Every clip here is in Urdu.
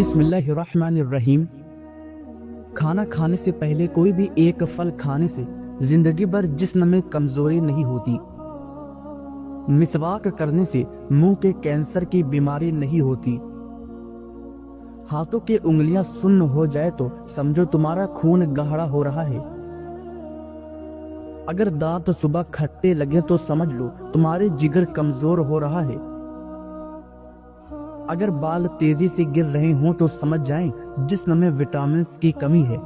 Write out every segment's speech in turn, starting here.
بسم اللہ الرحمن الرحیم۔ کھانا کھانے سے پہلے کوئی بھی ایک پھل کھانے سے زندگی بھر جسم میں کمزوری نہیں ہوتی۔ مسواک کرنے سے منہ کے کینسر کی بیماری نہیں ہوتی۔ ہاتھوں کی انگلیاں سن ہو جائے تو سمجھو تمہارا خون گاڑھا ہو رہا ہے۔ اگر دانت صبح کھٹے لگے تو سمجھ لو تمہارے جگر کمزور ہو رہا ہے۔ اگر بال تیزی سے گر رہے ہوں تو سمجھ جائیں جسم میں وٹامنز کی کمی ہے۔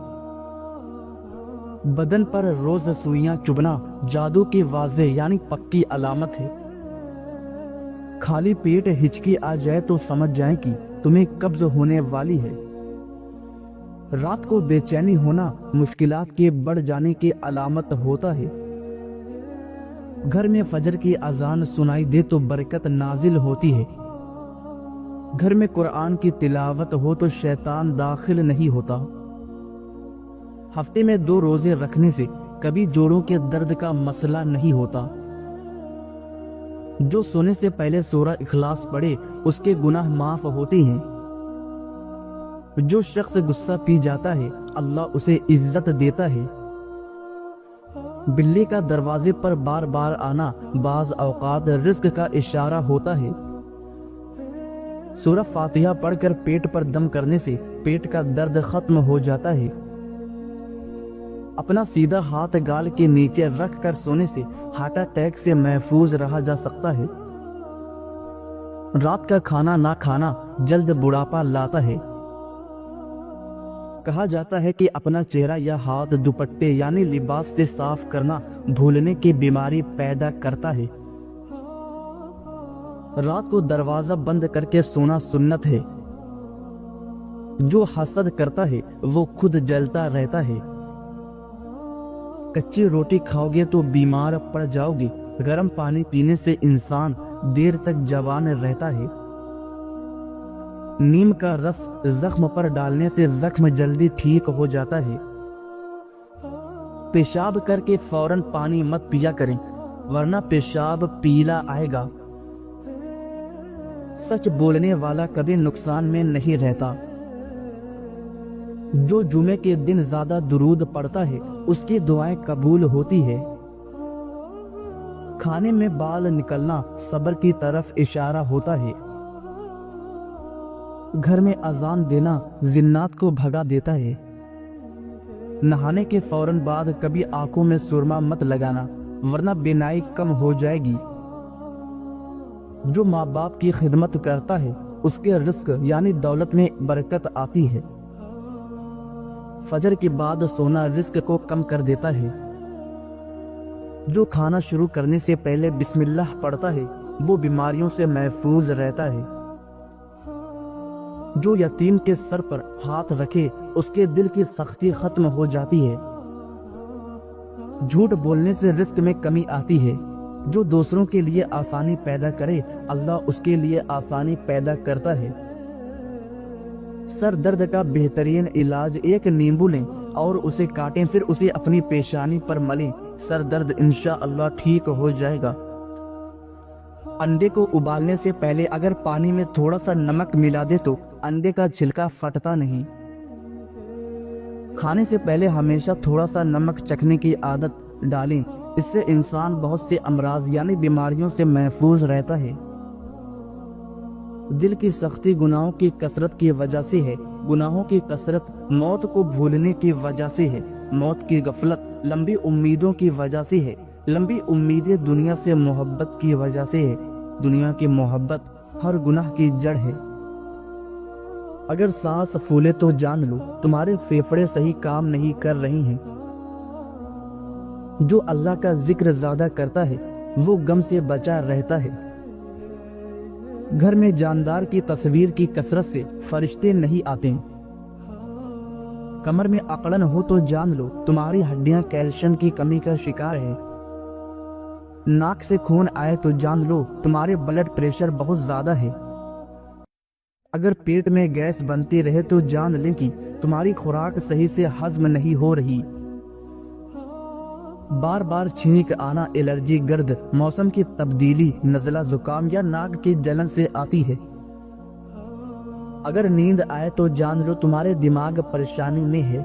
بدن پر روز سوئیاں چبھنا جادو کی واضح یعنی پکی علامت ہے۔ خالی پیٹ ہچکی آ جائے تو سمجھ جائیں کہ تمہیں قبض ہونے والی ہے۔ رات کو بے چینی ہونا مشکلات کے بڑھ جانے کی علامت ہوتا ہے۔ گھر میں فجر کی اذان سنائی دے تو برکت نازل ہوتی ہے۔ گھر میں قرآن کی تلاوت ہو تو شیطان داخل نہیں ہوتا۔ ہفتے میں 2 روزے رکھنے سے کبھی جوڑوں کے درد کا مسئلہ نہیں ہوتا۔ جو سونے سے پہلے سورہ اخلاص پڑھے اس کے گناہ معاف ہوتے ہیں۔ جو شخص غصہ پی جاتا ہے اللہ اسے عزت دیتا ہے۔ بلی کا دروازے پر بار بار آنا بعض اوقات رزق کا اشارہ ہوتا ہے۔ سورہ فاتحہ پڑھ کر پیٹ پر دم کرنے سے پیٹ کا درد ختم ہو جاتا ہے۔ اپنا سیدھا ہاتھ گال کے نیچے رکھ کر سونے سے ہارٹ اٹیک سے محفوظ رہا جا سکتا ہے۔ رات کا کھانا نہ کھانا جلد بڑھاپا لاتا ہے۔ کہا جاتا ہے کہ اپنا چہرہ یا ہاتھ دوپٹے یعنی لباس سے صاف کرنا بھولنے کی بیماری پیدا کرتا ہے۔ رات کو دروازہ بند کر کے سونا سنت ہے۔ جو حسد کرتا ہے وہ خود جلتا رہتا ہے۔ کچی روٹی کھاؤ گے تو بیمار پڑ جاؤ گے۔ گرم پانی پینے سے انسان دیر تک جوان رہتا ہے۔ نیم کا رس زخم پر ڈالنے سے زخم جلدی ٹھیک ہو جاتا ہے۔ پیشاب کر کے فوراً پانی مت پیا کریں ورنہ پیشاب پیلا آئے گا۔ سچ بولنے والا کبھی نقصان میں نہیں رہتا۔ جو جمعے کے دن زیادہ درود پڑھتا ہے اس کی دعائیں قبول ہوتی ہے۔ کھانے میں بال نکلنا صبر کی طرف اشارہ ہوتا ہے۔ گھر میں اذان دینا جنات کو بھگا دیتا ہے۔ نہانے کے فوراً بعد کبھی آنکھوں میں سرما مت لگانا ورنہ بینائی کم ہو جائے گی۔ جو ماں باپ کی خدمت کرتا ہے اس کے رزق یعنی دولت میں برکت آتی ہے۔ فجر کے بعد سونا رزق کو کم کر دیتا ہے۔ جو کھانا شروع کرنے سے پہلے بسم اللہ پڑھتا ہے وہ بیماریوں سے محفوظ رہتا ہے۔ جو یتیم کے سر پر ہاتھ رکھے اس کے دل کی سختی ختم ہو جاتی ہے۔ جھوٹ بولنے سے رزق میں کمی آتی ہے۔ جو دوسروں کے لیے آسانی پیدا کرے اللہ اس کے لیے آسانی پیدا کرتا ہے۔ سر درد کا بہترین علاج ایک نیمبو لیں اور اسے کاٹیں پھر اسے اپنی پیشانی پر ملیں، سر درد انشاءاللہ ٹھیک ہو جائے گا۔ انڈے کو ابالنے سے پہلے اگر پانی میں تھوڑا سا نمک ملا دے تو انڈے کا چھلکا پھٹتا نہیں۔ کھانے سے پہلے ہمیشہ تھوڑا سا نمک چکھنے کی عادت ڈالیں، اس سے انسان بہت سے امراض یعنی بیماریوں سے محفوظ رہتا ہے۔ دل کی سختی گناہوں کی کثرت کی وجہ سے ہے۔ گناہوں کی کثرت موت کو بھولنے کی وجہ سے ہے۔ موت کی غفلت لمبی امیدوں کی وجہ سے ہے۔ لمبی امیدیں دنیا سے محبت کی وجہ سے ہے۔ دنیا کی محبت ہر گناہ کی جڑ ہے۔ اگر سانس پھولے تو جان لو تمہارے پھیپھڑے صحیح کام نہیں کر رہی ہیں۔ جو اللہ کا ذکر زیادہ کرتا ہے وہ غم سے بچا رہتا ہے۔ گھر میں جاندار کی تصویر کی کثرت سے فرشتے نہیں آتے۔ کمر میں اکڑن ہو تو جان لو تمہاری ہڈیاں کیلشیم کی کمی کا شکار ہے۔ ناک سے خون آئے تو جان لو تمہارے بلڈ پریشر بہت زیادہ ہے۔ اگر پیٹ میں گیس بنتی رہے تو جان لیں کہ تمہاری خوراک صحیح سے ہضم نہیں ہو رہی۔ بار بار چھینک آنا الرجی گرد موسم کی تبدیلی نزلہ زکام یا ناک کی جلن سے آتی ہے۔ اگر نیند آئے تو جان لو تمہارے دماغ پریشانی میں ہے۔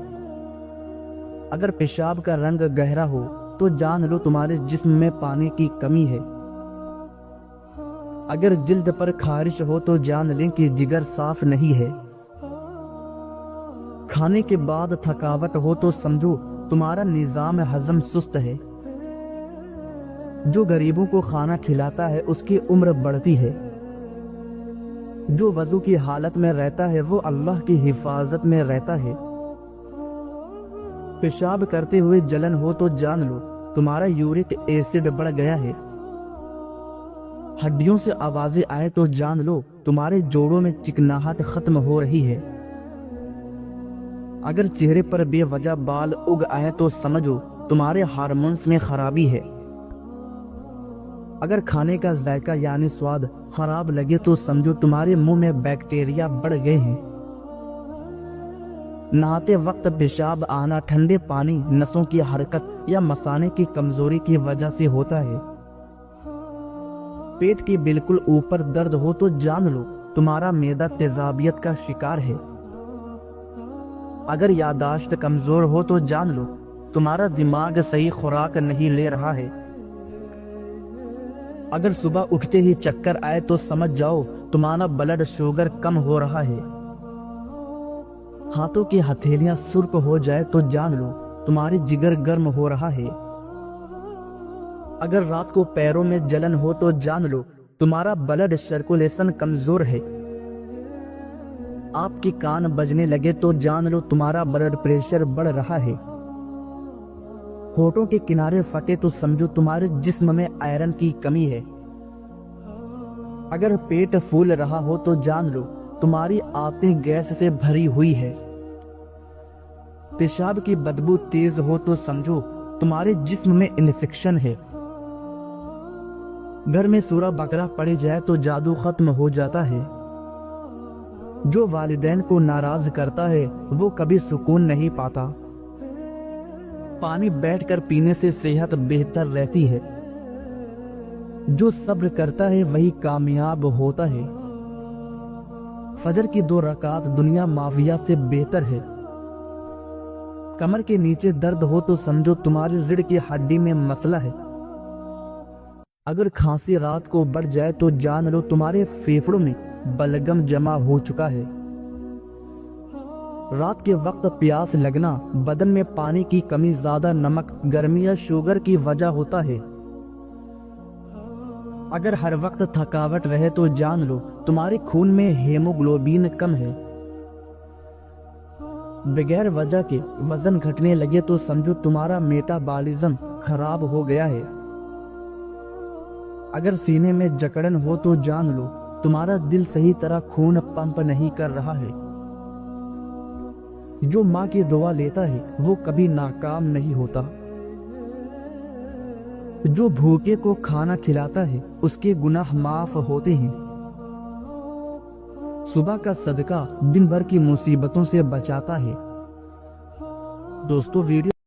اگر پیشاب کا رنگ گہرا ہو تو جان لو تمہارے جسم میں پانی کی کمی ہے۔ اگر جلد پر خارش ہو تو جان لیں کہ جگر صاف نہیں ہے۔ کھانے کے بعد تھکاوٹ ہو تو سمجھو تمہارا نظام ہضم سست ہے۔ جو غریبوں کو کھانا کھلاتا ہے اس کی عمر بڑھتی ہے۔ جو وضو کی حالت میں رہتا ہے وہ اللہ کی حفاظت میں رہتا ہے۔ پیشاب کرتے ہوئے جلن ہو تو جان لو تمہارا یورک ایسڈ بڑھ گیا ہے۔ ہڈیوں سے آوازیں آئے تو جان لو تمہارے جوڑوں میں چکناہٹ ختم ہو رہی ہے۔ اگر چہرے پر بے وجہ بال اگ آئے تو سمجھو تمہارے ہارمونز میں خرابی ہے۔ اگر کھانے کا ذائقہ یعنی سواد خراب لگے تو سمجھو تمہارے منہ میں بیکٹیریا بڑھ گئے ہیں۔ نہاتے وقت پیشاب آنا ٹھنڈے پانی، نسوں کی حرکت یا مثانے کی کمزوری کی وجہ سے ہوتا ہے۔ پیٹ کے بالکل اوپر درد ہو تو جان لو تمہارا معدہ تیزابیت کا شکار ہے۔ اگر یادداشت کمزور ہو تو جان لو تمہارا دماغ صحیح خوراک نہیں لے رہا ہے۔ اگر صبح اٹھتے ہی چکر آئے تو سمجھ جاؤ تمہارا بلڈ شوگر کم ہو رہا ہے۔ ہاتھوں کی ہتھیلیاں سرخ ہو جائے تو جان لو تمہاری جگر گرم ہو رہا ہے۔ اگر رات کو پیروں میں جلن ہو تو جان لو تمہارا بلڈ سرکولیشن کمزور ہے۔ آپ کے کان بجنے لگے تو جان لو تمہارا بلڈ پریشر بڑھ رہا ہے۔ ہونٹوں کے کنارے پھٹے تو سمجھو تمہارے جسم میں آئرن کی کمی ہے۔ اگر پیٹ پھول رہا ہو تو جان لو تمہاری آنتیں گیس سے بھری ہوئی ہے۔ پیشاب کی بدبو تیز ہو تو سمجھو تمہارے جسم میں انفیکشن ہے۔ گھر میں سورہ بقرہ پڑھی جائے تو جادو ختم ہو جاتا ہے۔ جو والدین کو ناراض کرتا ہے وہ کبھی سکون نہیں پاتا۔ پانی بیٹھ کر پینے سے صحت بہتر رہتی ہے۔ جو صبر کرتا ہے وہی کامیاب ہوتا ہے۔ فجر کی 2 رکعات دنیا مافیا سے بہتر ہے۔ کمر کے نیچے درد ہو تو سمجھو تمہاری ریڑھ کی ہڈی میں مسئلہ ہے۔ اگر کھانسی رات کو بڑھ جائے تو جان لو تمہارے پھیپھڑوں میں بلغم جمع ہو چکا ہے۔ رات کے وقت پیاس لگنا، بدن میں پانی کی کمی، زیادہ نمک، گرمی یا شوگر کی وجہ ہوتا ہے۔ اگر ہر وقت تھکاوٹ رہے تو جان لو تمہارے خون میں ہیموگلوبین کم ہے۔ بغیر وجہ کے وزن گھٹنے لگے تو سمجھو تمہارا میٹابالزم خراب ہو گیا ہے۔ اگر سینے میں جکڑن ہو تو جان لو تمہارا دل صحیح طرح خون پمپ نہیں کر رہا ہے۔ جو ماں کی دعا لیتا ہے وہ کبھی ناکام نہیں ہوتا۔ جو بھوکے کو کھانا کھلاتا ہے اس کے گناہ معاف ہوتے ہیں۔ صبح کا صدقہ دن بھر کی مصیبتوں سے بچاتا ہے۔ دوستو ویڈیو